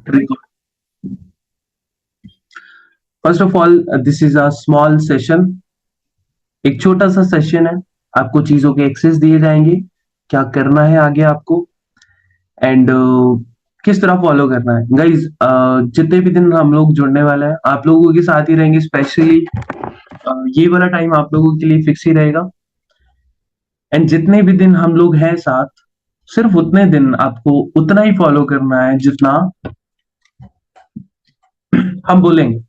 Record. First of all, this is a small session. एक छोटा सा सेशन है। आपको चीजों के एक्सेस दिए जाएंगे, क्या करना है आगे आपको, एंड किस तरह फॉलो करना है। गाइज, जितने भी दिन हम लोग जुड़ने वाले हैं आप लोगों के साथ ही रहेंगे। स्पेशली ये वाला टाइम आप लोगों के लिए फिक्स ही रहेगा। एंड जितने भी दिन हम लोग हैं साथ, सिर्फ उतने दिन आपको उतना ही फॉलो करना है जितना हम बोलेंगे।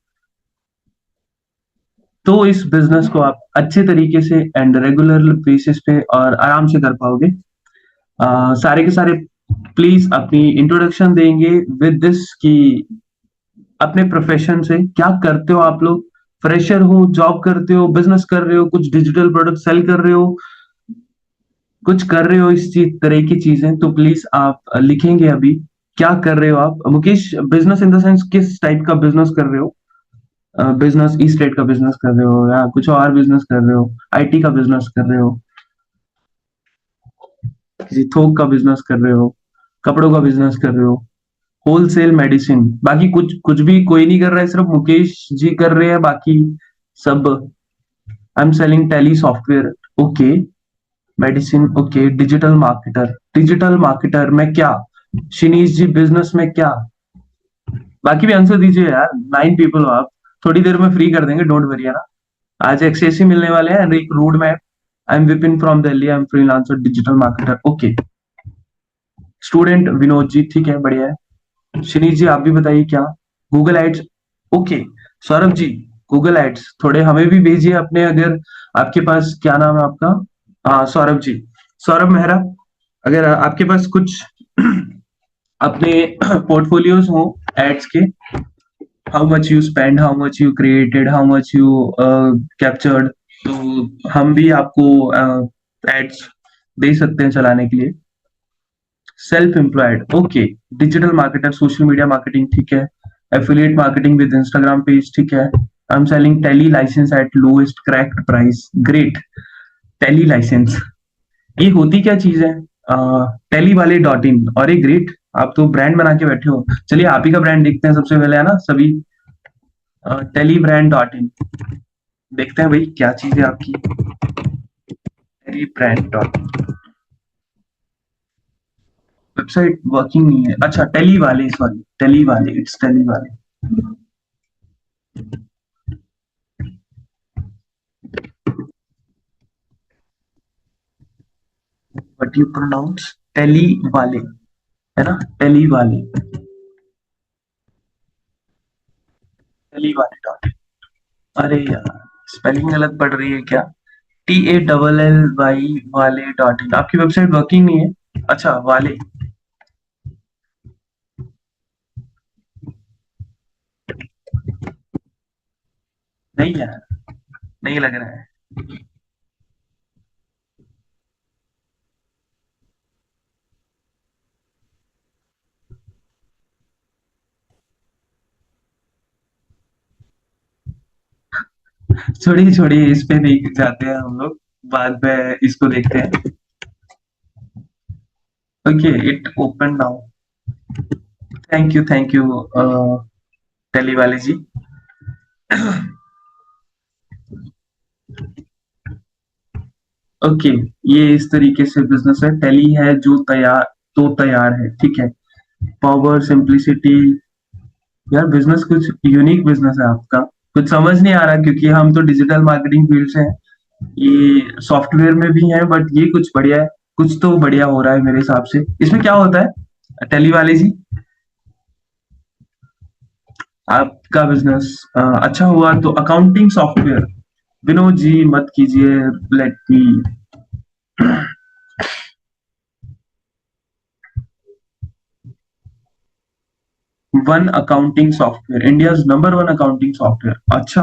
तो इस बिजनेस को आप अच्छे तरीके से एंड रेगुलर बेसिस पे और आराम से कर पाओगे। सारे के सारे प्लीज अपनी इंट्रोडक्शन देंगे विद दिस कि अपने प्रोफेशन से क्या करते हो आप लोग। फ्रेशर हो, जॉब करते हो, बिजनेस कर रहे हो, कुछ डिजिटल प्रोडक्ट सेल कर रहे हो, कुछ कर रहे हो इस चीज तरह की चीजें, तो प्लीज आप लिखेंगे अभी क्या कर रहे हो आप। Mukesh, business in the sense किस टाइप का बिजनेस कर रहे हो? बिजनेस ई स्टेट का बिजनेस कर रहे हो या कुछ और बिजनेस कर रहे हो, आईटी का बिजनेस कर रहे हो, किसी थोक का बिजनेस कर रहे हो, कपड़ों का बिजनेस कर रहे हो, होलसेल मेडिसिन, बाकी कुछ कुछ भी कोई नहीं कर रहा है, सिर्फ मुकेश जी कर रहे हैं, बाकी सब। I am selling Tally software, okay. Medicine, okay. Digital marketer में क्या? शिनीश जी बिजनेस में क्या? बाकी भी आंसर दीजिए यार, 9 पीपल हो आप। थोड़ी देर में फ्री कर देंगे, डोंट वरी, है ना। आज एक्सेस ही मिलने वाले हैं, एक road map. I am Vipin from Delhi, I am freelancer digital marketer, okay. Student Vinod ji, ठीक है, बढ़िया है। शनीश जी आप भी बताइए क्या? Google ads, okay. Saurabh ji, Google ads थोड़े हमें भी भेजिए अपने, अगर आपके पास, क्या नाम है आपका? हाँ, सौरभ जी, सौरभ मेहरा। अगर आपके पास कुछ अपने पोर्टफोलियोज हो एड्स के, how much you spend, how much you created, how much you captured, तो हम भी आपको एड्स दे सकते हैं चलाने के लिए। Self employed, okay. Digital marketer, social media marketing, ठीक है। Affiliate marketing with Instagram page, ठीक है। I am selling Tally licence at lowest cracked price, great. Tally licence, ये होती क्या चीज है? टेली वाले डॉट इन, और ये ग्रेट, आप तो ब्रांड बना के बैठे हो। चलिए आप ही का ब्रांड देखते हैं सबसे पहले, है ना सभी। टेली ब्रांड डॉट इन, देखते हैं भाई क्या चीज है आपकी। Tally brand dot, website working नहीं है। अच्छा, टेली वाले, सॉरी, टेली वाले, इट्स टेली वाले। बट यू प्रोनाउंस टेली वाले, है ना, टेली वाले, टेली वाले डॉट। अरे यार, स्पेलिंग गलत पड़ रही है क्या? TALLY वाले डॉट इन, आपकी वेबसाइट वर्किंग नहीं है? अच्छा, वाले, नहीं यार, नहीं लग रहा है। छोड़िए छोड़िए, इस पे नहीं जाते हैं हम लोग, बाद में इसको देखते हैं। Okay, it open now. Thank you Tally वाले जी। ओके, ये इस तरीके से बिजनेस है, टेली है जो तैयार, तो तैयार है, ठीक है। पावर, सिंप्लिसिटी, यार बिजनेस कुछ यूनिक बिजनेस है आपका। कुछ समझ नहीं आ रहा क्योंकि हम तो डिजिटल मार्केटिंग फील्ड से हैं, ये सॉफ्टवेयर में भी है, बट ये कुछ बढ़िया है। कुछ तो बढ़िया हो रहा है मेरे हिसाब से। इसमें क्या होता है टेली वाले जी? आपका बिजनेस अच्छा हुआ तो अकाउंटिंग सॉफ्टवेयर। विनोद जी मत कीजिए, let me. One accounting software, India number one accounting software, अच्छा।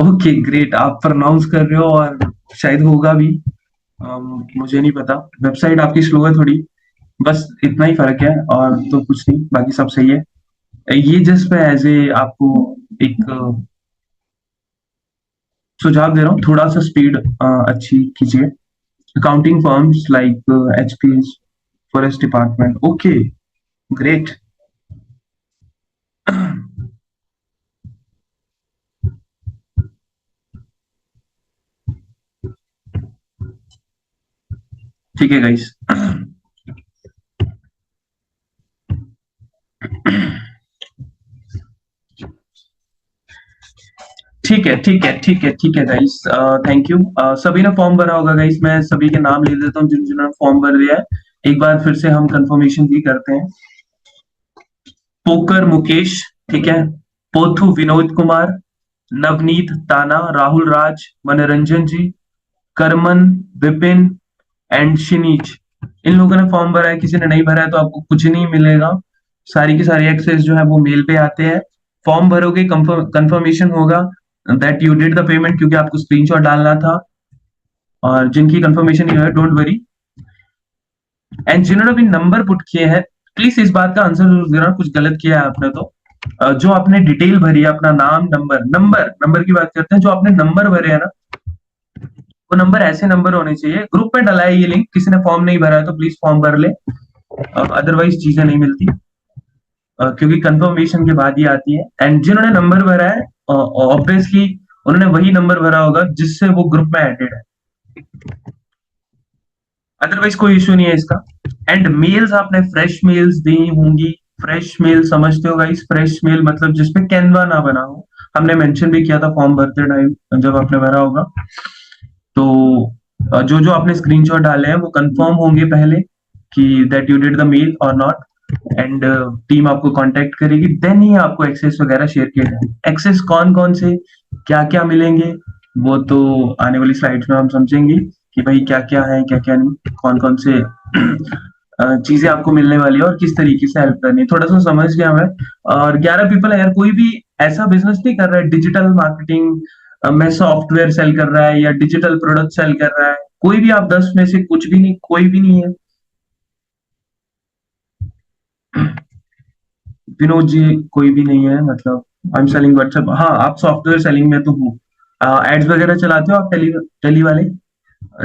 ओके ग्रेट, आप प्रोनाउंस कर रहे हो और शायद होगा भी। मुझे नहीं पता, वेबसाइट आपकी स्लो है थोड़ी, बस इतना ही फर्क है, और तो कुछ नहीं, बाकी सब सही है। ये जस्ट मैं एज ए आपको एक सुझाव दे रहा हूँ, थोड़ा सा स्पीड अच्छी कीजिए। Accounting firms like HPS, forest department, okay great. ठीक है गाइस। ठीक है, ठीक है, ठीक है, ठीक है गाइस, थैंक यू। सभी ने फॉर्म भरा होगा गाइस, मैं सभी के नाम ले देता हूँ जिन जिन्होंने फॉर्म भर दिया है। एक बार फिर से हम कंफर्मेशन भी करते हैं। पोकर मुकेश, ठीक है। पोथू विनोद कुमार, नवनीत ताना, राहुल राज, मनोरंजन जी, करमन, विपिन एंड शिनीज, इन लोगों ने फॉर्म भरा है। किसी ने नहीं भरा है तो आपको कुछ नहीं मिलेगा। सारी की सारी एक्सेस जो है वो मेल पे आते हैं। फॉर्म भरोगे, कंफर्मेशन होगा that you did the payment, क्योंकि आपको स्क्रीनशॉट डालना था। और जिनकी कंफर्मेशन नहीं हुआ है, डोंट वरी। एंड जिन्होंने भी नंबर पुट किए हैं, प्लीज इस बात का आंसर जरूर देना, कुछ गलत किया है आपने तो। जो आपने डिटेल भरी है, अपना नाम, नंबर, नंबर नंबर की बात करते हैं, जो आपने नंबर भरे हैं ना, वो नंबर ऐसे नंबर होने चाहिए। ग्रुप में डला है ये लिंक, किसी ने फॉर्म नहीं भरा है तो प्लीज फॉर्म भर ले, अदरवाइज चीजें नहीं मिलती। क्योंकि कंफर्मेशन के बाद ही आती है। एंड जिन्होंने नंबर भरा है, ऑब्वियसली उन्होंने वही नंबर भरा होगा जिससे वो ग्रुप में एडेड है, अदरवाइज कोई इश्यू नहीं है इसका। एंड मेल्स आपने फ्रेश मेल्स दी होंगी। फ्रेश मेल समझते हो गाइस? फ्रेश मेल मतलब जिसपे कैनवा ना बना हो। हमने मेंशन भी किया था फॉर्म भरते टाइम जब आपने भरा होगा। तो जो जो आपने स्क्रीनशॉट डाले हैं वो कंफर्म होंगे पहले कि that you did the mail और नॉट। एंड टीम आपको कांटेक्ट करेगी, देन ही आपको एक्सेस वगैरह शेयर किया जाएगा। एक्सेस कौन कौन से, क्या क्या मिलेंगे, वो तो आने वाली स्लाइड्स में हम समझेंगे कि भाई क्या क्या है, क्या क्या नहीं, कौन कौन से चीजें आपको मिलने वाली है और किस तरीके से हेल्प करनी है। थोड़ा सा समझ गया मैं। और 11 पीपल है यार, कोई भी ऐसा बिजनेस नहीं कर रहा है डिजिटल मार्केटिंग में सॉफ्टवेयर सेल कर रहा है या डिजिटल प्रोडक्ट सेल कर रहा है। कोई भी आप 10 में से कुछ भी नहीं, कोई भी नहीं है। विनोद जी कोई भी नहीं है, मतलब आई एम सेलिंग व्हाट्सएप। हाँ, आप सॉफ्टवेयर सेलिंग में तो हो। एड्स वगैरह चलाते हो आप, टेली टेली वाले,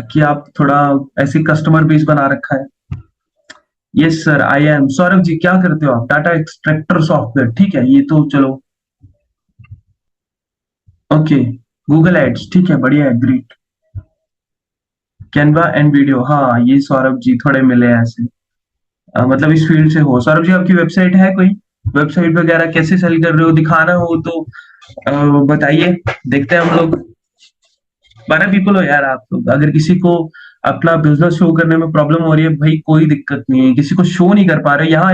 कि आप थोड़ा ऐसे कस्टमर बेस बना रखा है? Yes sir, I am. Saurabh ji क्या करते हो आप? डाटा एक्सट्रैक्टर सॉफ्टवेयर, ठीक है, ये तो चलो। ओके, गूगल एड्स, ठीक है, बढ़िया है, ग्रेट। कैनवा एंड वीडियो, हाँ ये सौरभ जी थोड़े मिले हैं ऐसे। मतलब इस फील्ड से हो। सौरभ जी आपकी वेबसाइट है कोई? वेबसाइट वगैरह कैसे सेल कर रहे हो, दिखाना हो तो बताइए, देखते हैं हम लोग। 12 पीपल हो यार आप लोग। अगर किसी को अपना बिजनेस शो करने में प्रॉब्लम हो रही है, भाई कोई दिक्कत नहीं है। किसी को शो नहीं कर पा रहे यहाँ,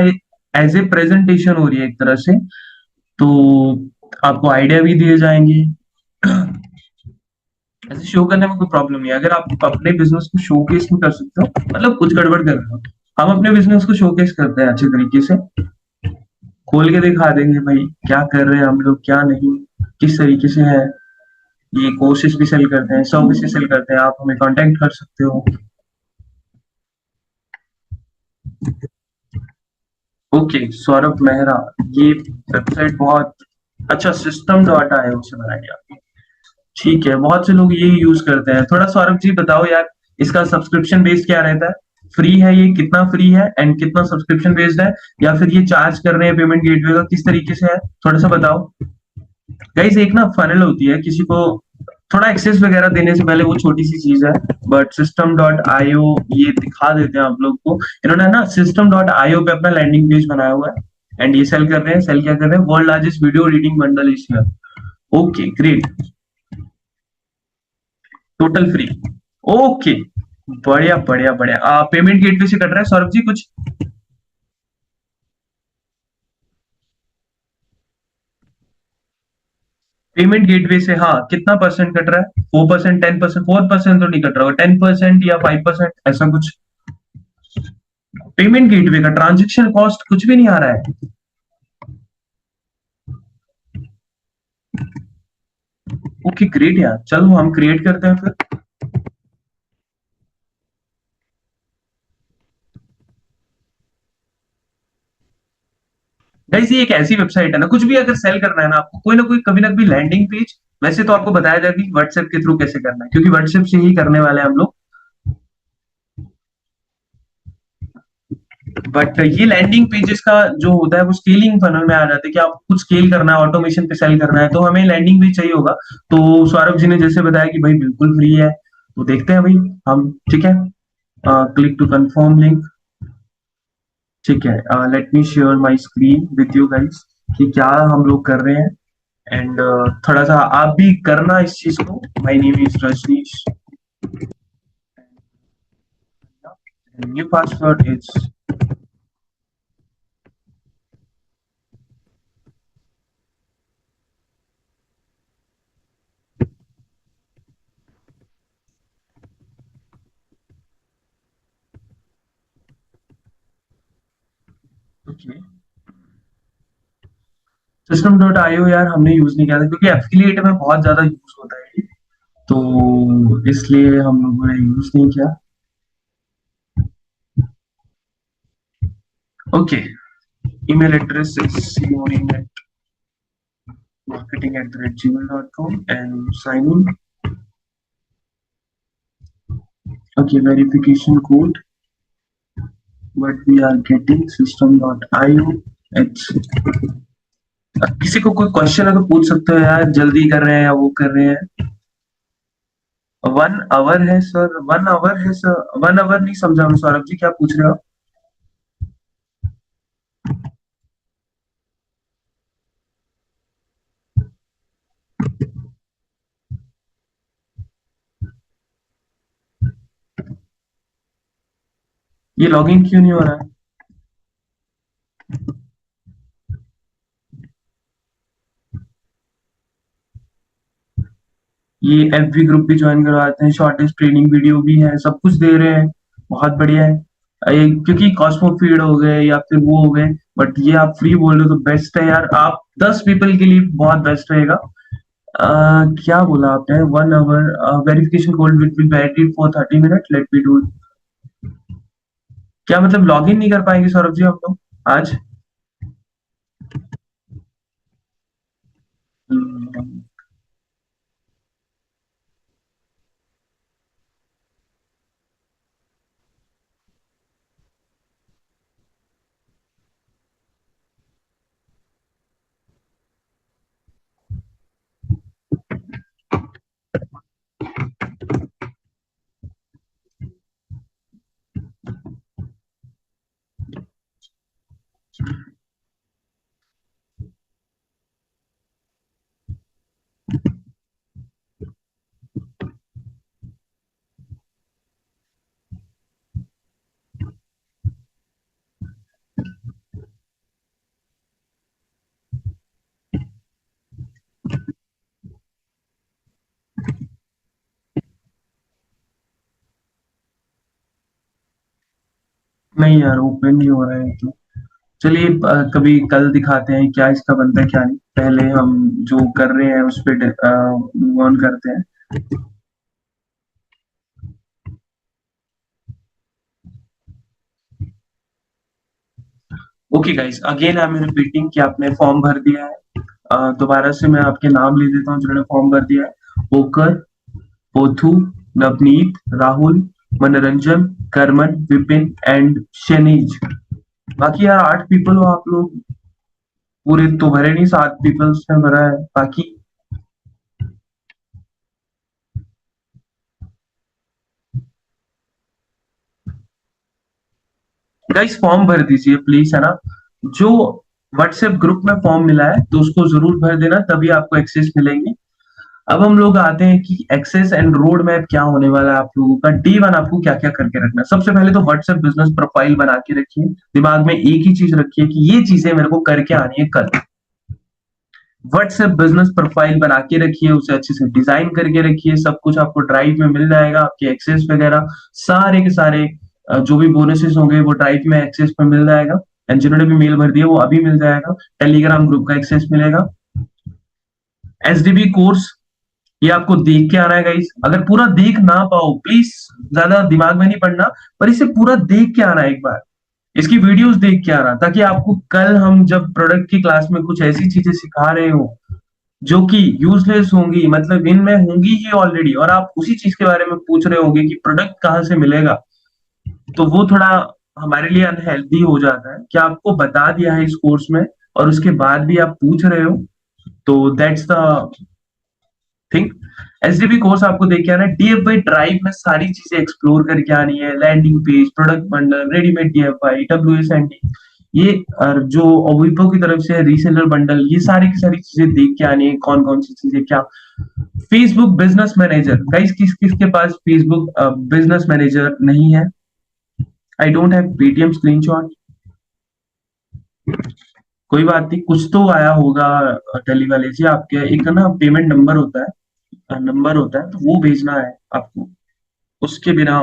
एज ए प्रेजेंटेशन हो रही है एक तरह से, तो आपको आइडिया भी दिए जाएंगे। ऐसे शो करने में कोई प्रॉब्लम नहीं है। अगर आप अपने बिजनेस को शोकेस नहीं कर सकते हो, मतलब कुछ गड़बड़ कर रहे हो, हम अपने बिजनेस को शोकेस करते हैं अच्छे तरीके से, खोल के दिखा देंगे भाई क्या कर रहे हैं हम लोग, क्या नहीं, किस तरीके से है। ये कोर्सेज भी सेल करते हैं, सर्विसेज सेल करते हैं, आप हमें कांटेक्ट कर सकते हो। ओके, सौरभ मेहरा, ये वेबसाइट बहुत अच्छा सिस्टम डॉट आईओ से बनाई आपने, ठीक है। बहुत से लोग ये यूज करते हैं। थोड़ा सौरभ जी बताओ यार, इसका सब्सक्रिप्शन बेस्ड क्या रहता है? फ्री है ये? कितना फ्री है एंड कितना सब्सक्रिप्शन बेस्ड है? या फिर ये चार्ज कर रहे हैं पेमेंट गेटवे का, किस तरीके से है, थोड़ा सा बताओ। गाइस एक ना फनल होती है, किसी को थोड़ा एक्सेस वगैरह देने से पहले, वो छोटी सी चीज है, बट सिस्टम डॉट आईओ ये दिखा देते हैं आप लोग को। इन्होंने ना सिस्टम डॉट आईओ पे अपना लैंडिंग पेज बनाया हुआ है एंड ये सेल कर रहे हैं। सेल क्या कर रहे हैं? World largest video reading bundle is here. Okay great, total free. Okay, बढ़िया बढ़िया बढ़िया। पेमेंट गेटवे से कट रहा है सौरभ जी कुछ? पेमेंट गेटवे से हाँ, कितना परसेंट कट रहा है? 4%, 10%? 4% तो नहीं कट रहा होगा, 10% या 5% ऐसा कुछ। पेमेंट गेटवे का ट्रांजेक्शन कॉस्ट कुछ भी नहीं आ रहा है? ओके ग्रेट यार, चलो हम क्रिएट करते हैं फिर। गाइस ये एक ऐसी वेबसाइट है ना, कुछ भी अगर सेल करना है ना आपको, कोई ना कोई कभी ना कभी लैंडिंग पेज, वैसे तो आपको बताया जाएगा कि व्हाट्सएप के थ्रू कैसे करना है, क्योंकि व्हाट्सएप से ही करने वाले हैं हम लोग। बट ये लैंडिंग पेजेस का जो होता है वो स्केलिंग फनल में आ जाता है कि आपको कुछ स्केल करना है, ऑटोमेशन पे सेल करना है, तो हमें लैंडिंग पेज चाहिए होगा। तो सौरभ जी ने जैसे बताया कि भाई बिल्कुल फ्री है, तो देखते हैं भाई हम, ठीक है। Click to confirm link. ठीक है, let me share my screen with you guys कि क्या हम लोग कर रहे हैं। एंड थोड़ा सा आप भी करना इस चीज को। My name is Rajnish, new password is okay. System dot IO यार हमने यूज नहीं किया था क्योंकि एफिलिएट में बहुत ज्यादा यूज होता है ये, तो इसलिए हम लोगों ने यूज नहीं किया। Okay, email address is cmoring@marketing@gmail.com and sign in. Okay, verification code what we are getting system.io h। किसी को कोई क्वेश्चन है तो पूछ सकते हो यार, जल्दी कर रहे हैं या वो कर रहे हैं। 1 आवर है सर, 1 आवर है सर, 1 आवर नहीं समझा मैं, सौरभ जी क्या पूछ रहे हो? ये लॉगिन क्यों नहीं हो रहा है? ये एफबी ग्रुप भी ज्वाइन करवाते हैं, शॉर्टेज ट्रेनिंग वीडियो भी है, सब कुछ दे रहे हैं, बहुत बढ़िया है। क्योंकि कॉस्मो फीड हो गए या फिर वो हो गए, बट ये आप फ्री बोल रहे हो तो बेस्ट है यार, आप 10 पीपल के लिए बहुत बेस्ट रहेगा। क्या बोला आपने? 1 hour verification code will be valid for 30 minute, let me do. क्या मतलब लॉग इन नहीं कर पाएंगे सौरभ जी हम लोग आज? हम्म, नहीं यार, ओपन नहीं हो रहा है तो चलिए कभी कल दिखाते हैं क्या इसका बनता है क्या नहीं, पहले हम जो कर रहे हैं उस पर मूव ऑन करते हैं। Okay guys, again I am repeating कि आपने फॉर्म भर दिया है। दोबारा से मैं आपके नाम ले देता हूँ जिन्होंने फॉर्म भर दिया है। ओकर, पोथू, नवनीत, राहुल, मनोरंजन, करमन, विपिन एंड शनीज। बाकी यार 8 पीपल हो आप लोग, पूरे तो भरे नहीं, 7 पीपल्स ने भरा है बाकी। गाइस फॉर्म भर दीजिए प्लीज, है ना? जो व्हाट्सएप ग्रुप में फॉर्म मिला है तो उसको जरूर भर देना, तभी आपको एक्सेस मिलेंगे। अब हम लोग आते हैं कि एक्सेस एंड रोड मैप क्या होने वाला है आप लोगों का। D1 आपको क्या क्या करके रखना है? सबसे पहले तो व्हाट्सएप बिजनेस प्रोफाइल बना के रखिए, दिमाग में एक ही चीज रखिए कि ये चीजें मेरे को करके आनी है कल। व्हाट्सएप बिजनेस प्रोफाइल बना के रखिए, उसे अच्छे से डिजाइन करके रखिए, सब कुछ आपको ड्राइव में मिल जाएगा, आपके एक्सेस वगैरह सारे के सारे जो भी बोनसेस होंगे वो ड्राइव में एक्सेस में मिल जाएगा। एंड जिन्होंने भी मेल भर दिया वो अभी मिल जाएगा। टेलीग्राम ग्रुप का एक्सेस मिलेगा। एसडीबी कोर्स, ये आपको देख के आना है गाइस। अगर पूरा देख ना पाओ प्लीज, ज्यादा दिमाग में नहीं पड़ना, पर इसे पूरा देख के आना एक बार, इसकी वीडियोस देख के आना, ताकि आपको कल हम जब प्रोडक्ट की क्लास में कुछ ऐसी चीजें सिखा रहे हो जो कि यूजलेस होंगी, मतलब इनमें होंगी ही ऑलरेडी, और आप उसी चीज के बारे में पूछ रहे होगे कि प्रोडक्ट कहाँ से मिलेगा, तो वो थोड़ा हमारे लिए अनहेल्दी हो जाता है। क्या आपको बता दिया है इस कोर्स में और उसके बाद भी आप पूछ रहे हो, तो that's the think SDP course आपको देख के आना है। डीएफआई ड्राइव में सारी चीजें एक्सप्लोर करके आनी है, landing page, product bundle, readymade DFI, WSND, ये जो विप्रो की तरफ से रीसेलर बंडल, ये सारी की सारी चीजें देख के आनी है, कौन कौन सी चीजें क्या। फेसबुक बिजनेस मैनेजर, गाइस किस किस के पास फेसबुक बिजनेस मैनेजर नहीं है? I don't have Paytm screenshot. कोई बात नहीं, कुछ तो आया होगा टेली वाले से आपके, एक ना पेमेंट नंबर होता है, नंबर होता है, तो वो भेजना है आपको, उसके बिना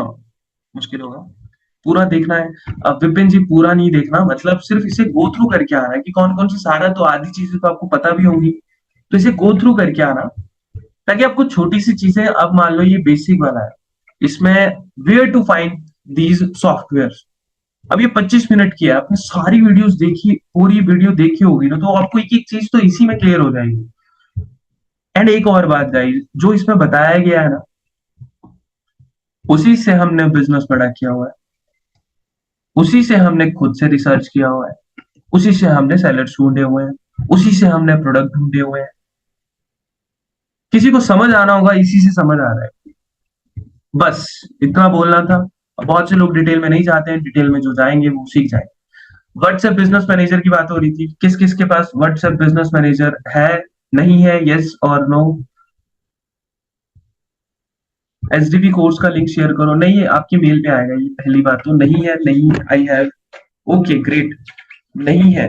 मुश्किल होगा। पूरा देखना है। विपिन जी पूरा नहीं देखना, मतलब सिर्फ इसे गो थ्रू करके आना है कि कौन कौन सी, सारा तो आधी चीजें तो आपको पता भी होंगी, तो इसे गो थ्रू करके आना, ताकि आपको छोटी सी चीजें, अब मान लो ये बेसिक वाला है, इसमें where to find these software, अब ये 25 मिनट की है, आपने सारी वीडियोस देखी, पूरी वीडियो देखी होगी ना, तो आपको एक एक चीज तो इसी में क्लियर हो जाएगी। एंड एक और बात गाइस, जो इसमें बताया गया है ना, उसी से हमने बिजनेस बड़ा किया हुआ है, उसी से हमने खुद से रिसर्च किया हुआ है, उसी से हमने सेलर्स ढूंढे हुए हैं, उसी से हमने प्रोडक्ट ढूंढे हुए हैं। किसी को समझ आना होगा, इसी से समझ आ रहा है। बस इतना बोलना था। बहुत से लोग डिटेल में नहीं जाते हैं, डिटेल में जो जाएंगे वो सीख जाएंगे। व्हाट्सएप बिजनेस मैनेजर की बात हो रही थी, किस किस के पास व्हाट्सएप बिजनेस मैनेजर है, नहीं है, यस और नो? एसडीपी कोर्स का लिंक शेयर करो, नहीं है आपकी मेल पे आएगा, ये पहली बात तो नहीं है, नहीं आई हैव, ओके ग्रेट, नहीं है।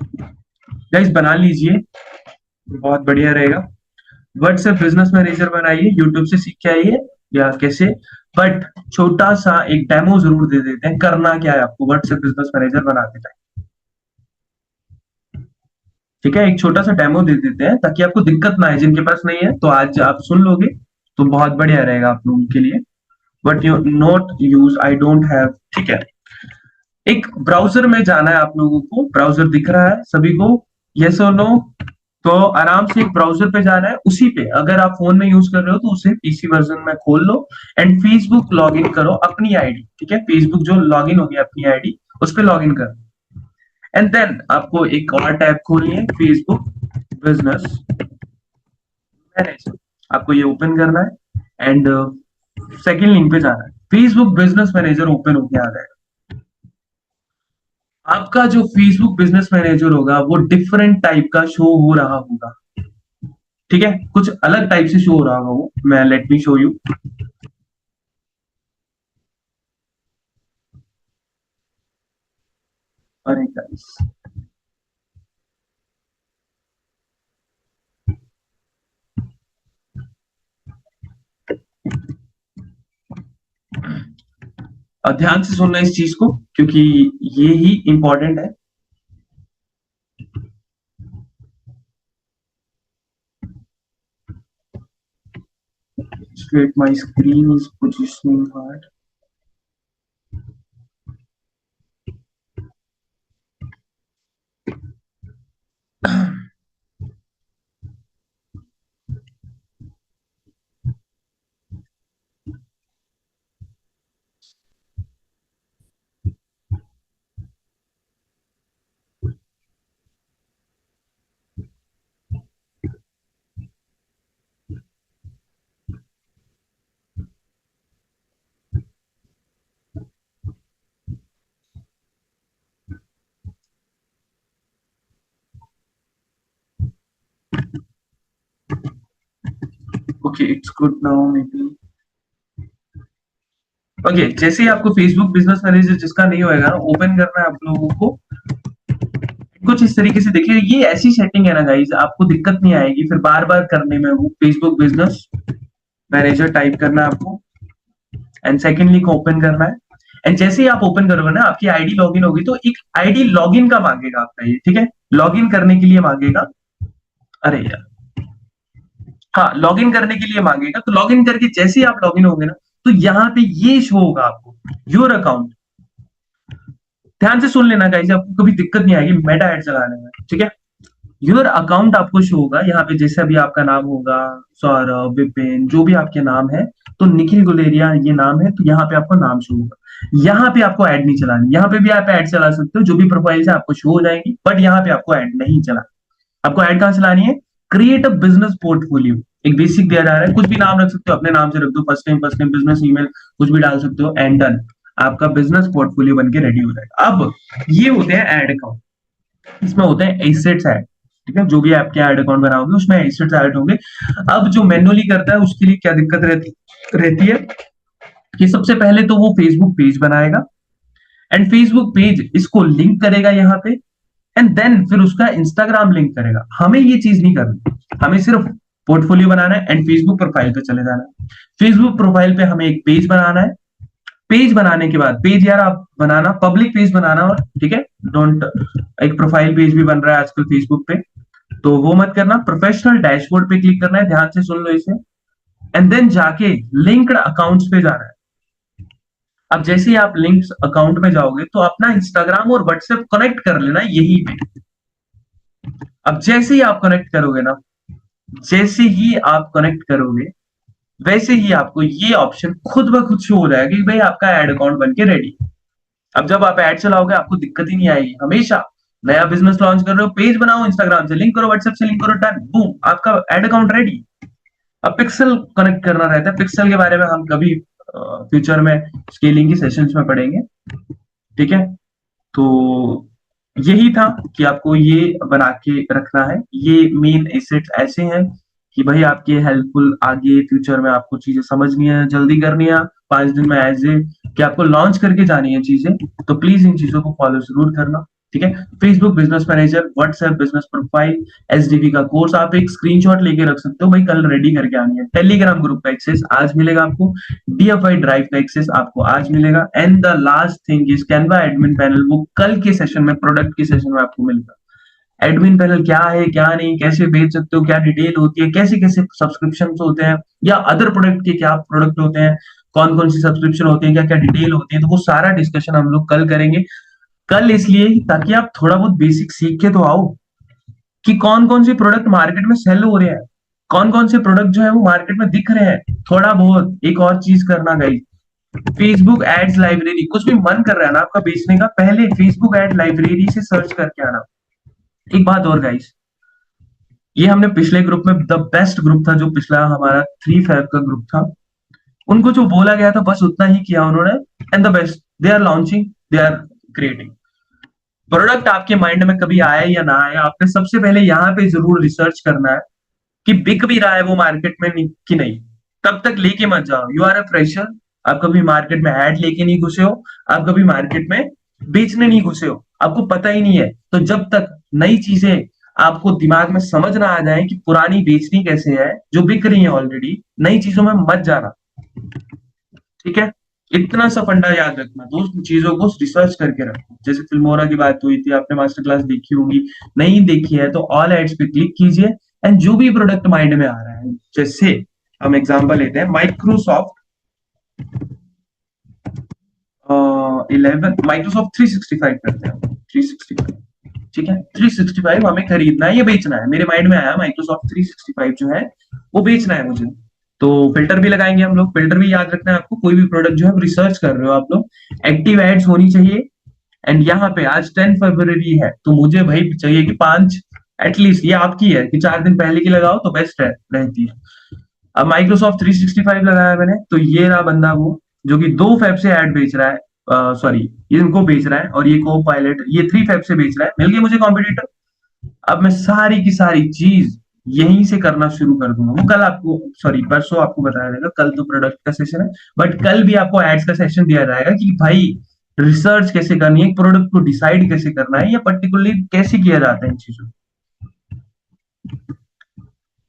गाइस बना लीजिए, बहुत बढ़िया रहेगा। व्हाट्सएप बिजनेस मैनेजर बनाइए, यूट्यूब से सीख के आइए या कैसे, बट छोटा सा एक डेमो जरूर दे देते हैं, करना क्या है आपको व्हाट्सएप बिजनेस मैनेजर बनाते टाइम। ठीक है, एक छोटा सा डेमो दे देते हैं ताकि आपको दिक्कत ना आए, जिनके पास नहीं है तो आज आप सुन लोगे तो बहुत बढ़िया रहेगा आप लोगों के लिए। But you not use, I don't have, ठीक है। एक ब्राउजर में जाना है आप लोगों को, ब्राउजर दिख रहा है सभी को, यस और नो? तो आराम से एक ब्राउजर पे जाना है, उसी पे अगर आप फोन में यूज कर रहे हो तो उसे पीसी वर्जन में खोल लो एंड फेसबुक लॉग इन करो अपनी आईडी, ठीक है, फेसबुक जो लॉग इन होगी अपनी आईडी उस पर लॉग इन करो। एंड देन आपको एक और टैब खोलनी है, फेसबुक बिजनेस मैनेजर, आपको ये ओपन करना है एंड सेकंड लिंक पे जाना है, फेसबुक बिजनेस मैनेजर ओपन होके आ जाएगा। आपका जो फेसबुक बिजनेस मैनेजर होगा वो डिफरेंट टाइप का शो हो रहा होगा, ठीक है, कुछ अलग टाइप से शो हो रहा होगा वो, मैं लेट मी शो यू। अरे गाइस, ध्यान से सुनना इस चीज को, क्योंकि ये ही इंपॉर्टेंट है। Straight, my screen is positioning hard. Okay, it's good now maybe. Okay, जैसे ही आपको फेसबुक बिजनेस मैनेजर जिसका नहीं होएगा ना, ओपन करना है आप लोगों को कुछ इस तरीके से। देखिए ये ऐसी सेटिंग है ना गाइस, आपको दिक्कत नहीं आएगी फिर बार बार करने में, वो फेसबुक बिजनेस मैनेजर टाइप करना है आपको एंड सेकंड लिंक ओपन करना है। एंड जैसे ही आप ओपन करोगे ना, आपकी आईडी लॉगिन होगी, तो एक आईडी लॉगिन का मांगेगा आपका ये, ठीक है, लॉगिन करने के लिए मांगेगा। अरे यार, हाँ लॉगिन करने के लिए मांगेगा, तो लॉगिन करके जैसे ही आप लॉगिन होगे ना, तो यहाँ पे ये शो होगा आपको, योर अकाउंट। ध्यान से सुन लेना गाइस, आपको कभी दिक्कत नहीं आएगी मेटा एड चलाने में, ठीक है। योर अकाउंट आपको शो होगा यहाँ पे, जैसे अभी आपका नाम होगा सौरभ, विपिन, जो भी आपके नाम है, तो निखिल गुलेरिया ये नाम है, तो यहाँ पे आपको नाम शो होगा। यहाँ पे आपको ऐड नहीं चलानी, यहाँ पे भी आप ऐड चला सकते हो, जो भी प्रोफाइल है आपको शो हो जाएंगी, बट यहाँ पे आपको ऐड नहीं चलानी। आपको ऐड कहाँ चलानी है? क्रिएट अ बिजनेस पोर्टफोलियो, एक बेसिक दिया जा रहा है, कुछ भी नाम रख सकते हो, अपने नाम से रख दो, फर्स्ट नेम बिजनेस ईमेल कुछ भी डाल सकते हो, एंड डन, आपका बिजनेस पोर्टफोलियो बन के रेडी हो जाएगा। अब ये होते हैं एड अकाउंट, इसमें होते हैं एसेट्स ऐड, ठीक है, जो भी आपके ऐड अकाउंट बनाओगे उसमें एसेट्स ऐड होंगे। अब जो मैन्युअली करता है उसके लिए क्या दिक्कत रहती है कि सबसे पहले तो वो फेसबुक पेज बनाएगा, एंड फेसबुक पेज इसको लिंक करेगा यहाँ पे, एंड देन फिर उसका इंस्टाग्राम लिंक करेगा। हमें ये चीज नहीं करनी, हमें सिर्फ पोर्टफोलियो बनाना है एंड फेसबुक प्रोफाइल पे चले जाना है। फेसबुक प्रोफाइल पे हमें एक पेज बनाना है, पेज बनाने के बाद, पेज यार आप बनाना पब्लिक पेज बनाना, और ठीक है, डोंट, एक प्रोफाइल पेज भी बन रहा है आजकल फेसबुक पे, तो वो मत करना, प्रोफेशनल डैशबोर्ड पे क्लिक करना है, ध्यान से सुन लो इसे, एंड देन जाके लिंक्ड अकाउंट्स पे जाना है। अब जैसे ही आप लिंक्स अकाउंट में जाओगे तो अपना इंस्टाग्राम और व्हाट्सएप कनेक्ट कर लेना यही पे। अब जैसे ही आप कनेक्ट करोगे ना, जैसे ही आप कनेक्ट करोगे वैसे ही आपको ये ऑप्शन खुद ब खुद शो हो जाएगा कि भाई आपका एड अकाउंट बन के रेडी। अब जब आप एड चलाओगे आपको दिक्कत ही नहीं आएगी हमेशा। नया बिजनेस लॉन्च कर रहे हो, पेज बनाओ, इंस्टाग्राम से लिंक करो, व्हाट्सएप से लिंक करो, डन, बूम, आपका एड अकाउंट रेडी। अब पिक्सल कनेक्ट करना रहता है, पिक्सल के बारे में हम कभी फ्यूचर में स्केलिंग की सेशंस में पढ़ेंगे, ठीक है। तो यही था कि आपको ये बना के रखना है, ये मेन एसेट्स ऐसे हैं कि भाई आपके हेल्पफुल आगे फ्यूचर में, आपको चीजें समझनी है, जल्दी करनी है, 5 दिन में एज ए कि आपको लॉन्च करके जानी है चीजें, तो प्लीज इन चीजों को फॉलो जरूर करना, ठीक है। Facebook business manager, WhatsApp business profile, SDP का कोर्स आप एक स्क्रीनशॉट लेके रख सकते हो भाई, कल रेडी करके आनी है। टेलीग्राम ग्रुप का एक्सेस आज मिलेगा आपको, डीएफआई ड्राइव का एक्सेस आपको आज मिलेगा, and the last thing is Canva admin panel, वो कल के सेशन में, प्रोडक्ट के सेशन में आपको मिलेगा। एडमिन पैनल क्या है, क्या नहीं, कैसे बेच सकते हो, क्या डिटेल होती है, कैसे कैसे सब्सक्रिप्शन होते हैं, या अदर प्रोडक्ट के क्या प्रोडक्ट होते हैं, कौन कौन सी सब्सक्रिप्शन होती है, क्या क्या डिटेल होती है, तो वो सारा डिस्कशन हम लोग कल करेंगे। कल इसलिए ताकि आप थोड़ा बहुत बेसिक सीख के तो आओ कि कौन कौन से प्रोडक्ट मार्केट में सेल हो रहे हैं, कौन कौन से प्रोडक्ट जो है वो मार्केट में दिख रहे हैं। थोड़ा बहुत एक और चीज करना गाइस, फेसबुक एड्स लाइब्रेरी, कुछ भी मन कर रहा है ना आपका बेचने का, पहले फेसबुक एड लाइब्रेरी से सर्च करके आना। एक बात और गाइस, ये हमने पिछले ग्रुप में, द बेस्ट ग्रुप था जो पिछला हमारा 3 Feb का ग्रुप था, उनको जो बोला गया था बस उतना ही किया उन्होंने, and the best they are launching, they are creating. Product आपके माइंड में कभी आया या ना आया, आपने सबसे पहले यहाँ पे जरूर रिसर्च करना है कि बिक भी रहा है वो मार्केट में कि नहीं, तब तक लेके मत जाओ। यू आर अ फ्रेशर, आप कभी मार्केट में एड लेके नहीं घुसे हो, आप कभी मार्केट में बेचने नहीं घुसे हो, आपको पता ही नहीं है। तो जब तक नई चीजें आपको दिमाग में समझ ना आ जाए कि पुरानी बेचनी कैसे है, जो बिक रही है ऑलरेडी, नई चीजों में मत जाना, ठीक है। इतना सा फंडा याद रखना, दोस्त चीजों को रिसर्च करके रखो। जैसे फिल्मोरा की बात हुई थी, आपने मास्टर क्लास देखी होगी, नहीं देखी है तो ऑल एड्स पे क्लिक कीजिए, एंड जो भी प्रोडक्ट माइंड में आ रहा है, जैसे हम एग्जांपल लेते हैं माइक्रोसॉफ्ट 11, माइक्रोसॉफ्ट 365 करते हैं, 365, ठीक है, 365 हमें खरीदना है, ये बेचना है, मेरे माइंड में आया माइक्रोसॉफ्ट 365 जो है वो बेचना है मुझे, तो फिल्टर भी लगाएंगे हम लोग। फिल्टर भी याद रखना है आपको, कोई भी प्रोडक्ट जो है रिसर्च कर रहे हो आप लोग, एक्टिव एड्स होनी चाहिए। एंड यहाँ पे आज 10 फरवरी है, तो मुझे भाई चाहिए कि 5 एटलीस्ट, ये आपकी है कि 4 दिन पहले की लगाओ तो बेस्ट है, रहती है। अब माइक्रोसॉफ्ट 365 लगाया मैंने, तो ये रहा बंदा वो जो कि 2 फेब से ऐड बेच रहा है, सॉरी, ये इनको बेच रहा है, और ये को पायलट ये 3 फेब से बेच रहा है, मिल गई मुझे कॉम्पिटिटर। अब मैं सारी की सारी चीज यहीं से करना शुरू कर दूंगा। वो कल आपको, सॉरी परसों आपको बताया जाएगा, कल तो प्रोडक्ट का सेशन है, बट कल भी आपको एड्स का सेशन दिया जाएगा कि भाई रिसर्च कैसे करनी है, प्रोडक्ट को डिसाइड कैसे करना है, या पर्टिकुलरली कैसे किया जाता है इन चीजों।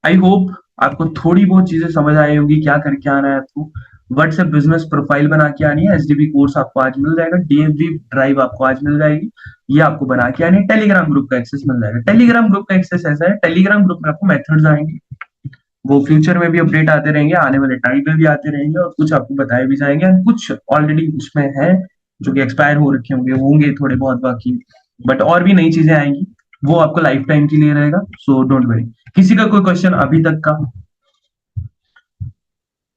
आई होप आपको थोड़ी बहुत चीजें समझ आई होगी, क्या करके आना है आपको। व्हाट्सएप बिजनेस प्रोफाइल बना के आनी है, एसडीबी कोर्स आपको आज मिल जाएगा, डीएफबी ड्राइव आपको आज मिल जाएगी, ये आपको बना के आनी है। टेलीग्राम ग्रुप का एक्सेस मिल जाएगा। टेलीग्राम ग्रुप का एक्सेस ऐसा है, टेलीग्राम ग्रुप में आपको मेथड्स आएंगे, वो फ्यूचर में भी अपडेट आते रहेंगे, आने वाले टाइम में भी आते रहेंगे, और कुछ आपको बताए भी जाएंगे, और कुछ ऑलरेडी उसमें है जो कि एक्सपायर हो रखे होंगे थोड़े बहुत बाकी, बट और भी नई चीजें आएंगी, वो आपको लाइफ टाइम के लिए रहेगा, सो डोंट वरी। किसी का कोई क्वेश्चन अभी तक का,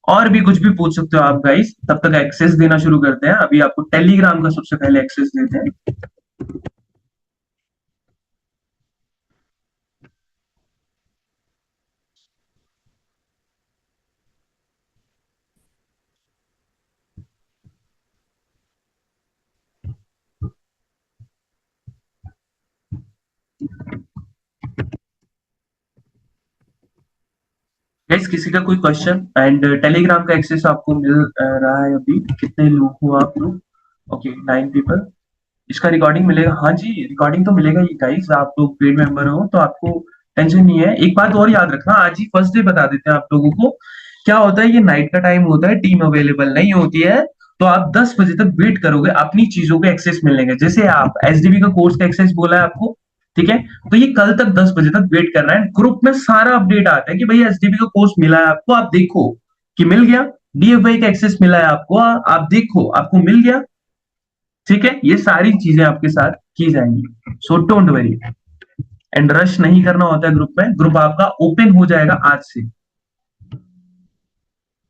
और भी कुछ भी पूछ सकते हो आप गाइस, तब तक एक्सेस देना शुरू करते हैं। अभी आपको टेलीग्राम का सबसे पहले एक्सेस देते हैं। किसी का कोई क्वेश्चन? एंड टेलीग्राम का एक्सेस आपको मिल रहा है अभी? कितने लोग हो आप लोग? Okay, 9 people. इसका रिकॉर्डिंग मिलेगा? हाँ जी, रिकॉर्डिंग तो मिलेगा ही गाइस। आप लोग पेड मेंबर हो तो आपको टेंशन नहीं है। एक बात और याद रखना, आज ही फर्स्ट डे बता देते हैं आप लोगों को। क्या होता है, ये नाइट का टाइम होता है, टीम अवेलेबल नहीं होती है, तो आप 10 बजे तक वेट करोगे अपनी चीजों के एक्सेस मिलने के। जैसे आप एसडीबी का कोर्स का एक्सेस बोला है आपको, ठीक है, तो ये कल तक 10 बजे तक वेट कर रहा है। ग्रुप में सारा अपडेट आता है कि भाई एसडीबी का कोर्स मिला है आपको, आप देखो कि मिल गया। डीएफआई का एक्सेस मिला है आपको, आप देखो आपको मिल गया। ठीक है, ये सारी चीजें आपके साथ की जाएंगी, so don't worry. And rush नहीं करना होता है ग्रुप में, ग्रुप आपका ओपन हो जाएगा आज से।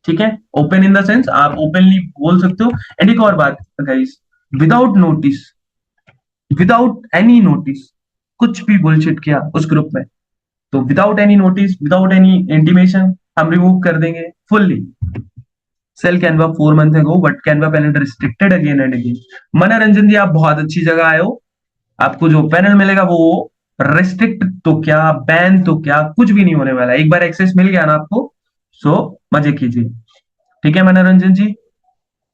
ठीक है, ओपन इन द सेंस आप ओपनली बोल सकते हो। एंड एक और बात guys, without notice, without any notice कुछ भी बुलशिट किया उस ग्रुप में, तो without any notice, without any intimation हम रिमूव कर देंगे fully. Sell Canva 4 month ago, but Canva panel restricted again and again. Manoranjan ji, आप बहुत अच्छी जगह आए हो। आपको जो पैनल मिलेगा वो रेस्ट्रिक्ट तो क्या, बैन तो क्या, कुछ भी नहीं होने वाला। एक बार एक्सेस मिल गया ना आपको, सो मजे कीजिए। ठीक है मनोरंजन जी,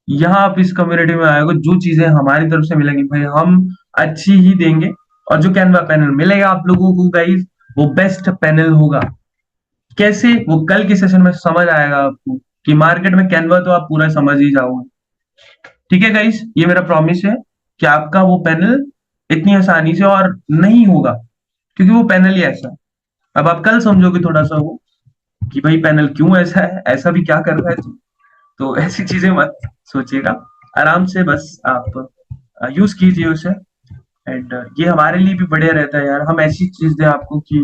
यहाँ आप इस कम्युनिटी में आएगा, जो चीजें हमारी तरफ से मिलेंगी भाई हम अच्छी ही देंगे। और जो कैनवा पैनल मिलेगा आप लोगों को गाइस, वो बेस्ट पैनल होगा। कैसे, वो कल के सेशन में समझ आएगा आपको कि मार्केट में कैनवा तो आप पूरा समझ ही जाओगे। ठीक है गाइस, ये मेरा प्रॉमिस है कि आपका वो पैनल इतनी आसानी से और नहीं होगा, क्योंकि वो पैनल ही ऐसा है। अब आप कल समझोगे थोड़ा सा वो कि भाई पैनल क्यों ऐसा है, ऐसा भी क्या कर रहा है तू। तो ऐसी चीजें मत सोचिएगा, आराम से बस आप यूज कीजिए उसे। एंड ये हमारे लिए भी बढ़िया रहता है यार, हम ऐसी चीज दें आपको कि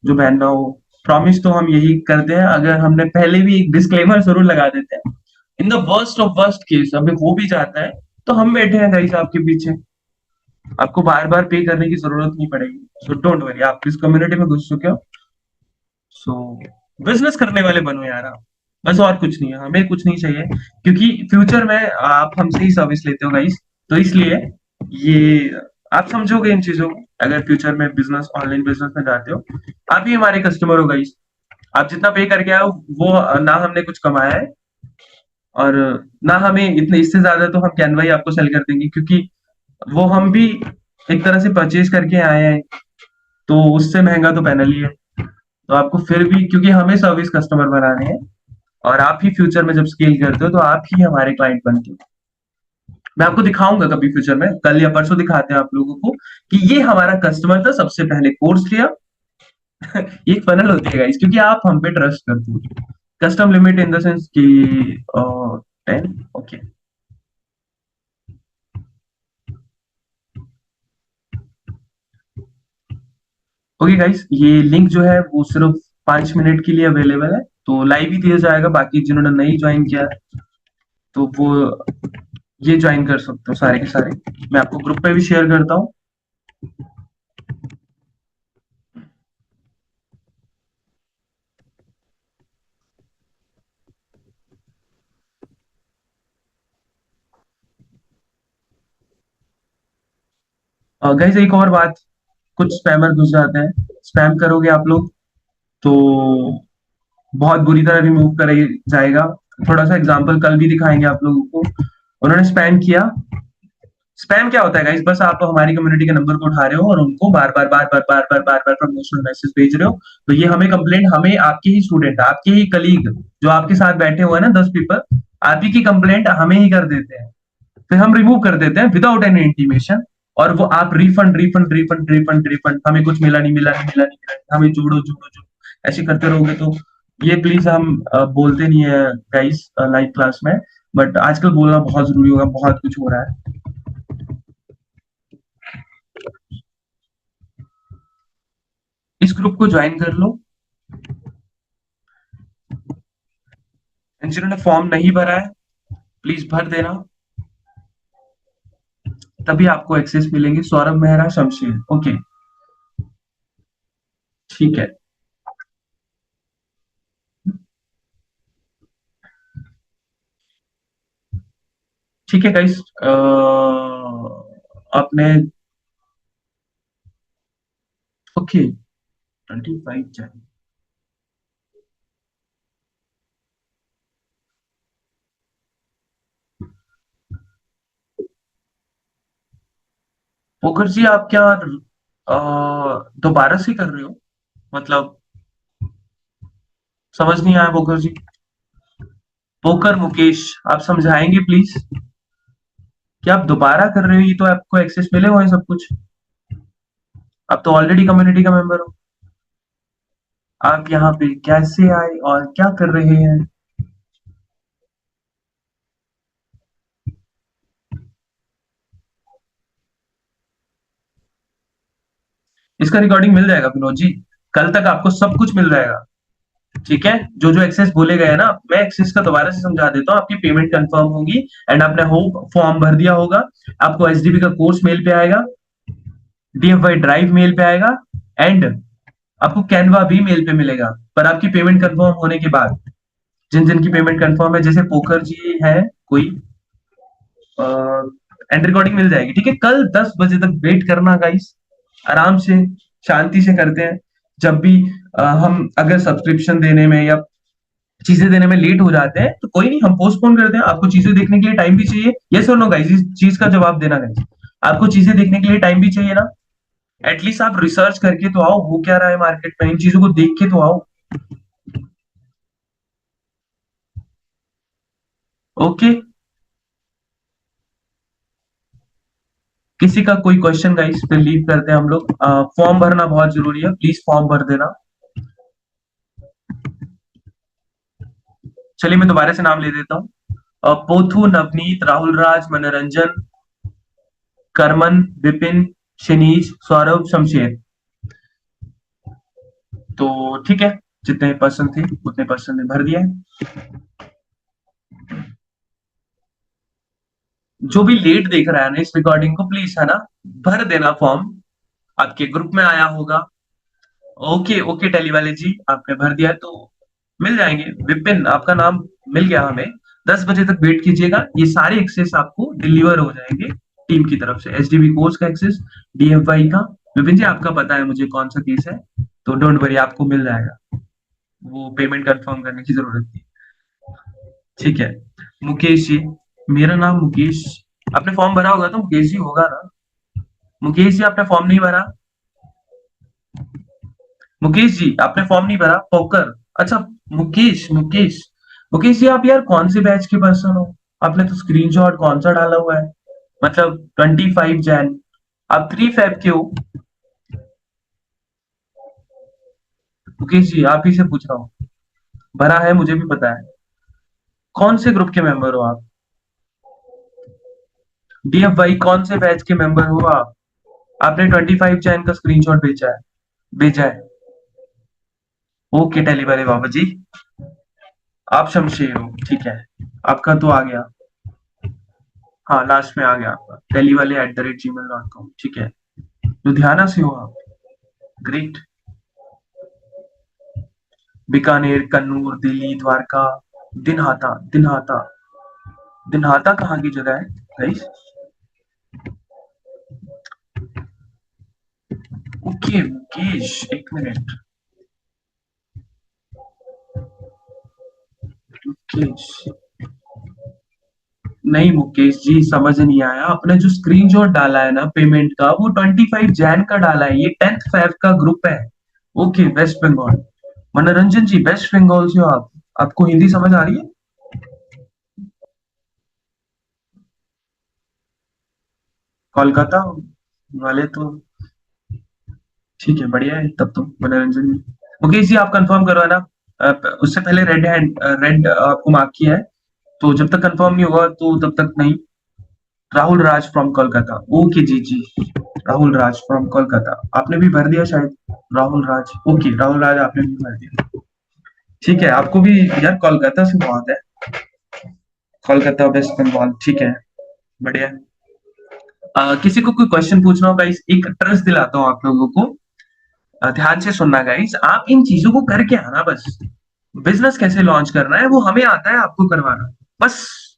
जो पहनना हो। प्रॉमिस तो हम यही करते हैं, अगर हमने पहले भी एक डिस्क्लेमर जरूर लगा देते हैं। In the worst of worst case हमें हो भी जाता है, तो हम बैठे हैं गाइस आपके पीछे, आपको बार बार पे करने की जरूरत नहीं पड़ेगी। सो डोंट वरी, आप इस कम्युनिटी में घुस चुके हो, सो बिजनेस करने वाले बनो यार आप। बस और कुछ नहीं है, हमें कुछ नहीं चाहिए, क्योंकि फ्यूचर में आप हमसे ही सर्विस लेते हो गाइस, तो इसलिए ये आप समझोगे इन चीजों को। अगर फ्यूचर में बिजनेस, ऑनलाइन बिजनेस में जाते हो, आप ही हमारे कस्टमर हो गाइस। आप जितना पे करके आओ वो ना हमने कुछ कमाया है, और ना हमें इतने, इससे ज्यादा तो हम कैनवा ही आपको सेल कर देंगे, क्योंकि वो हम भी एक तरह से परचेज करके आए हैं, तो उससे महंगा तो पैनल ही है। तो आपको फिर भी, क्योंकि हमें सर्विस कस्टमर बनाने हैं, और आप ही फ्यूचर में जब स्केल करते हो तो आप ही हमारे क्लाइंट बनते हो। मैं आपको दिखाऊंगा कभी फ्यूचर में, कल या परसों दिखाते हैं आप लोगों को कि ये हमारा कस्टमर था, सबसे पहले कोर्स लिया। ये एक फनल होती है गाइस, क्योंकि आप हम पे ट्रस्ट करते हो। Custom limit in the sense कि 10। ओके, ओके गाइस, ये लिंक जो है वो सिर्फ 5 मिनट के लिए अवेलेबल है, तो लाइव ही दिया जाएगा। बाकी जिन्होंने नहीं ज्वाइन किया तो वो ये ज्वाइन कर सकते हो सारे के सारे। मैं आपको ग्रुप पे भी शेयर करता हूँ। गाइस एक और बात, कुछ स्पैमर घुस जाते हैं, स्पैम करोगे आप लोग तो बहुत बुरी तरह रिमूव करे जाएगा। थोड़ा सा एग्जांपल कल भी दिखाएंगे आप लोगों को। उन्होंने स्पैम किया। स्पैम क्या होता है गाइस, बस आप हमारी कम्युनिटी के नंबर को उठा रहे हो और उनको बार बार बार बार बार बार बार बार प्रमोशनल मैसेज भेज रहे हो। तो ये हमें कंप्लेंट, हमें आपके ही स्टूडेंट, आपके ही कलीग जो आपके साथ बैठे हुए हैं ना 10 पीपल, आप ही की कंप्लेंट हमें ही कर देते हैं। फिर हम रिमूव कर देते हैं विदाउट एनी इंटीमेशन। और वो आप refund refund refund refund refund, हमें कुछ मिला नहीं, मिला नहीं, मिला नहीं, मिला नहीं, हमें जोड़ो जोड़ो जोड़ो, ऐसे करते रहोगे तो ये प्लीज हम बोलते नहीं है गाइस लाइव क्लास में, बट आजकल बोलना बहुत जरूरी होगा, बहुत कुछ हो रहा है। इस ग्रुप को ज्वाइन कर लो। एंड जिन्होंने फॉर्म नहीं भरा है प्लीज भर देना, तभी आपको एक्सेस मिलेंगे। सौरभ मेहरा, शमशेर, ओके, ठीक है। ठीक है गाइस, आपने, ओके, 25 चाहिए। मुखर्जी आप क्या दोबारा से कर रहे हो? मतलब समझ नहीं आया मुखर्जी। पोकर मुकेश, आप समझाएंगे प्लीज? क्या आप दोबारा कर रहे हो? ये तो आपको एक्सेस मिले हुए हैं सब कुछ। आप तो ऑलरेडी कम्युनिटी का मेंबर हो। आप यहाँ पे कैसे आए और क्या कर रहे हैं? इसका रिकॉर्डिंग मिल जाएगा विनोद जी। कल तक आपको सब कुछ मिल जाएगा। ठीक है, जो जो एक्सेस बोले गए हैं ना, मैं एक्सेस का दोबारा से समझा देता हूँ। आपकी पेमेंट कंफर्म होगी एंड आपने होप फॉर्म भर दिया होगा। आपको एचडीबी का कोर्स मेल पे आएगा, डीएफवाई ड्राइव मेल पे आएगा एंड आपको कैनवा भी मेल पे मिलेगा। पर आपकी पेमेंट कंफर्म होने के बाद, जिन जिन की पेमेंट कंफर्म है, जैसे पोखर जी है कोई, एंड रिकॉर्डिंग मिल जाएगी। ठीक है, कल 10 बजे तक वेट करना गाइस। आराम से, शांति से करते हैं। जब भी हम अगर सब्सक्रिप्शन देने में या चीजें देने में लेट हो जाते हैं तो कोई नहीं, हम पोस्टपोन करते हैं। आपको चीजें देखने के लिए टाइम भी चाहिए, यस और नो गाइस? इस चीज का जवाब देना गाइस। आपको चीजें देखने के लिए टाइम भी चाहिए ना? एटलीस्ट आप रिसर्च करके तो आओ, हो क्या रहा है मार्केट में, इन चीजों को देख के तो आओ। ओके, किसी का कोई क्वेश्चन गाइस? फिर लीव करते हैं हम लोग। फॉर्म भरना बहुत जरूरी है, प्लीज फॉर्म भर देना। चलिए मैं दोबारा से नाम ले देता हूँ। पोथू, नवनीत, राहुल राज, मनोरंजन, करमन, विपिन, शनीज, सौरभ, शमशेर। तो ठीक है, जितने पर्सन थे उतने पर्सन ने भर दिया है। जो भी लेट देख रहा है ना इस रिकॉर्डिंग को, प्लीज है ना, भर देना फॉर्म। आपके ग्रुप में आया होगा। ओके ओके टेली वाले जी, आपने भर दिया है तो मिल जाएंगे। विपिन, आपका नाम मिल गया हमें। 10 बजे तक वेट कीजिएगा, ये सारे एक्सेस आपको डिलीवर हो जाएंगे टीम की तरफ से। एचडीबी कोर्स का एक्सेस, डीएफवाई का। विपिन जी आपका पता है मुझे कौन सा केस है, तो डोंट वरी, आपको मिल जाएगा। वो पेमेंट कंफर्म करने की जरूरत थी। ठीक है मुकेश जी, मेरा नाम मुकेश। आपने फॉर्म भरा होगा तो मुकेश जी होगा ना? मुकेश जी आपने फॉर्म नहीं भरा? मुकेश जी आपने फॉर्म नहीं भरा, पोकर। अच्छा, मुकेश मुकेश मुकेश जी, आप यार कौन से बैच के पर्सन हो? आपने तो स्क्रीनशॉट कौन सा डाला हुआ है? मतलब 25 जैन, आप 3 फेब के हो? मुकेश जी आप ही से पूछ रहा हूँ। भरा है, मुझे भी पता है। कौन से ग्रुप के मेंबर हो आप? डीएफ भाई, कौन से बैच के मेंबर हो आप? आपने 25 जैन का स्क्रीनशॉट भेजा है। ओके टेली वाले बाबा जी, आप शमशेर हो, ठीक है। आपका तो आ गया। हाँ लास्ट में आ गया आपका, टेली वाले @gmail.com, ठीक है। लुधियाना से हो आप? ग्रेट। बीकानेर, कन्नूर, दिल्ली, द्वारका, दिनहाटा। दिनहाटा, दिनहाटा कहाँ की जगह है गाइस? ओके मुकेश, एक मिनट। मुकेश, नहीं मुकेश जी समझ नहीं आया। आपने जो स्क्रीनशॉट डाला है ना पेमेंट का, वो 25 जैन का डाला है, ये 10th फेब का ग्रुप है। ओके, वेस्ट बंगाल। मनोरंजन जी, वेस्ट बंगाल से हो आप? आपको हिंदी समझ आ रही है? कोलकाता वाले तो ठीक है, बढ़िया है तब तो। मनोरंजन जी, मुकेश जी आप कंफर्म करो है ना? उससे पहले रेड आपको मार्क किया है, तो जब तक कंफर्म नहीं होगा तो तब तक नहीं। Rahul Raj from Kolkata, okay ji ji. Rahul Raj from Kolkata, आपने भी भर दिया शायद। राहुल राज, ओके राहुल राज आपने भी भर दिया। ठीक है, आपको भी यार कोलकाता से बहुत है। कोलकाता वेस्ट बंगाल, ठीक है, बढ़िया। किसी को कोई क्वेश्चन पूछना हो गाइस, एक ट्रस्ट दिलाता हूँ आप लोगों को। ध्यान से सुनना गाइस, आप इन चीजों को करके आना बस। बिजनेस कैसे लॉन्च करना है वो हमें आता है, आपको करवाना। बस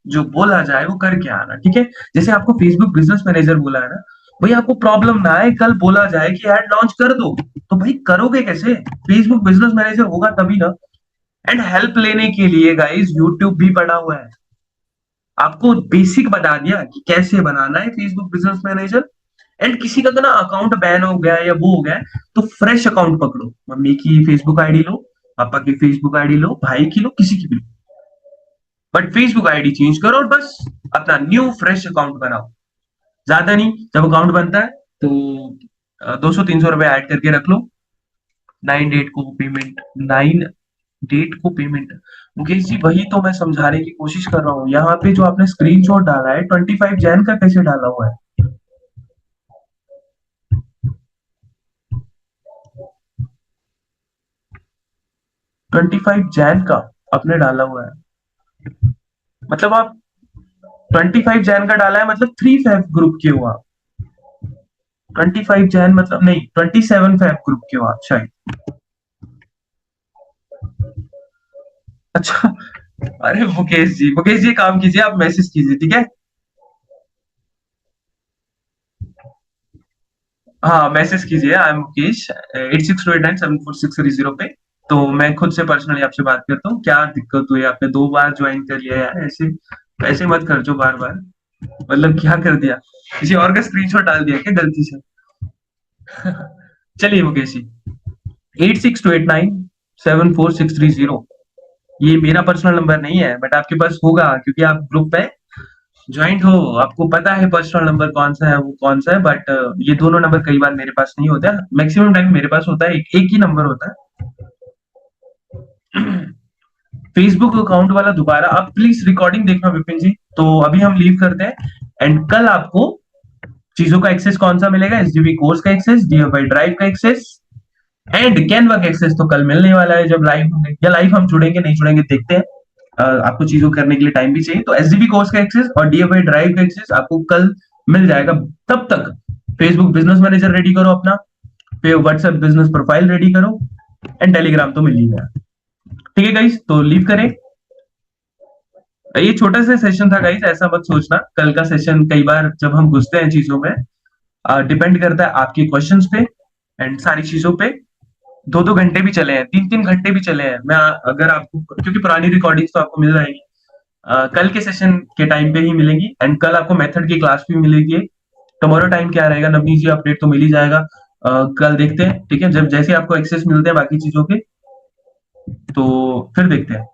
जो बोला जाए वो करके आना, ठीक है। जैसे आपको फेसबुक बिजनेस मैनेजर बोला है ना, भाई आपको प्रॉब्लम ना आए, कल बोला जाए कि ऐड लॉन्च कर दो, तो भाई करोगे कैसे? फेसबुक बिजनेस मैनेजर होगा तभी ना। एंड हेल्प लेने के लिए गाइस यूट्यूब भी पड़ा हुआ है। आपको बेसिक बता दिया कि कैसे बनाना है फेसबुक बिजनेस मैनेजर, एंड किसी का तो ना अकाउंट बैन हो गया है या वो हो गया है, तो फ्रेश अकाउंट पकड़ो, मम्मी की फेसबुक आईडी लो, पापा की फेसबुक आईडी लो, भाई की लो, किसी की भी लो, बट फेसबुक आईडी चेंज करो और बस अपना न्यू फ्रेश अकाउंट बनाओ। ज्यादा नहीं, जब अकाउंट बनता है तो 200-300 रुपए ऐड करके रख लो। 9 डेट को पेमेंट 9 डेट को पेमेंट। मुकेश जी वही तो मैं समझाने की कोशिश कर रहा हूँ, यहाँ पे जो आपने स्क्रीनशॉट डाला है 25 जैन का कैसे डाला हुआ है? 25 जैन का आपने डाला हुआ है, मतलब आप 25 जैन का डाला है, मतलब 3 फेब ग्रुप के हो आप। 25 जैन मतलब नहीं, 27 फेब ग्रुप के हो आप शायद। अच्छा। अरे मुकेश जी काम कीजिए, आप मैसेज कीजिए, ठीक है। हाँ मैसेज कीजिए, आई एम मुकेश 8628974630 पे। तो मैं खुद से पर्सनली आपसे बात करता हूँ, क्या दिक्कत हुई, आपने 2 बार ज्वाइन कर लिया यार, ऐसे ऐसे मत कर जो बार बार, मतलब क्या कर दिया, किसी और का स्क्रीनशॉट डाल दिया क्या गलती से? चलिए मुकेश जी, 8628974630, ये मेरा पर्सनल नंबर नहीं है, बट आपके पास होगा क्योंकि आप ग्रुप पे ज्वाइंट हो, आपको पता है पर्सनल नंबर कौन सा है वो कौन सा है, बट ये दोनों नंबर कई बार मेरे पास नहीं होता, मैक्सिमम टाइम मेरे पास होता है, एक ही नंबर होता है। फेसबुक अकाउंट वाला दोबारा आप प्लीज रिकॉर्डिंग देखना विपिन जी, तो अभी हम लीव करते हैं, एंड कल आपको चीजों का एक्सेस कौन सा मिलेगा, एसडीबी कोर्स का एक्सेस, डीएफआई ड्राइव का एक्सेस, एंड कैनवा का एक्सेस तो कल मिलने वाला है जब लाइव होंगे, या लाइव हम जुड़ेंगे नहीं जुड़ेंगे देखते हैं। आपको चीजों करने के लिए टाइम भी चाहिए, तो एसडीबी कोर्स का एक्सेस और डीएफआई ड्राइव का एक्सेस आपको कल मिल जाएगा। तब तक फेसबुक बिजनेस मैनेजर रेडी करो अपना, फिर व्हाट्सएप बिजनेस प्रोफाइल रेडी करो, एंड टेलीग्राम तो मिल ही गया। ठीक है गाइस, तो लीव करें। ये छोटा सा सेशन था गाइस, ऐसा मत सोचना कल का सेशन, कई बार जब हम घुसते हैं चीजों में डिपेंड करता है आपके क्वेश्चंस पे एंड सारी चीजों पे। 2-2 घंटे भी चले हैं, 3-3 घंटे भी चले हैं, मैं अगर आपको, क्योंकि पुरानी रिकॉर्डिंग्स तो आपको मिल जाएगी, कल के सेशन के टाइम पे ही मिलेंगी, एंड कल आपको मेथड की क्लास भी मिलेगी। टुमारो टाइम क्या रहेगा नवनीत जी, अपडेट तो मिल ही जाएगा। कल देखते हैं, ठीक है, जब जैसे आपको एक्सेस मिलते हैं बाकी चीजों के, तो फिर देखते हैं,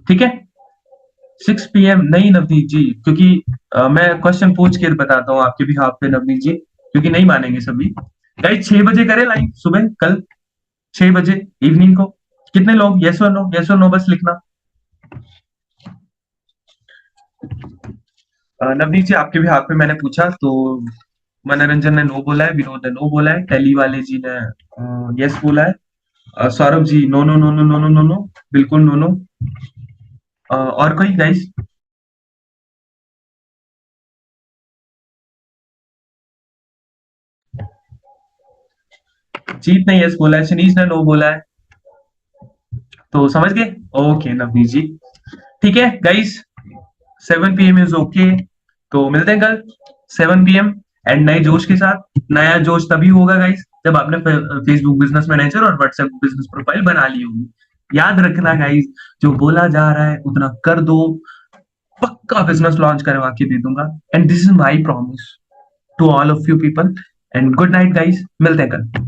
ठीक है। 6 PM नहीं नवनीत जी, क्योंकि मैं क्वेश्चन पूछ के बताता हूँ आपके भी हाथ पे नवनीत जी, क्योंकि नहीं मानेंगे सभी। गाइस 6 बजे करें लाइव सुबह कल, 6 बजे इवनिंग को। कितने लोग, यस और नो, यस और नो बस लिखना। नवनीत जी आपके भी हाथ पे मैंने पूछा, तो मनोरंजन ने नो बोला है, विनोद ने नो बोला है, टेली वाले जी ने यस बोला है, Saurabh ji no no no no no no no no, बिल्कुल नो नो। और कोई गाइस? जीत ने यस बोला है, शनीश ने नो बोला है, तो समझ गए। ओके नवनीत जी, ठीक है गाइस, 7 PM इज ओके। तो मिलते हैं कल 7 PM, एंड नए जोश के साथ। नया जोश तभी होगा गाइस जब आपने फेसबुक बिजनेस मैनेजर और व्हाट्सएप बिजनेस प्रोफाइल बना ली होगी। याद रखना गाइस, जो बोला जा रहा है उतना कर दो, पक्का बिजनेस लॉन्च करवा के दे दूंगा, and this is my promise to all of you people. And good night guys, मिलते हैं कल।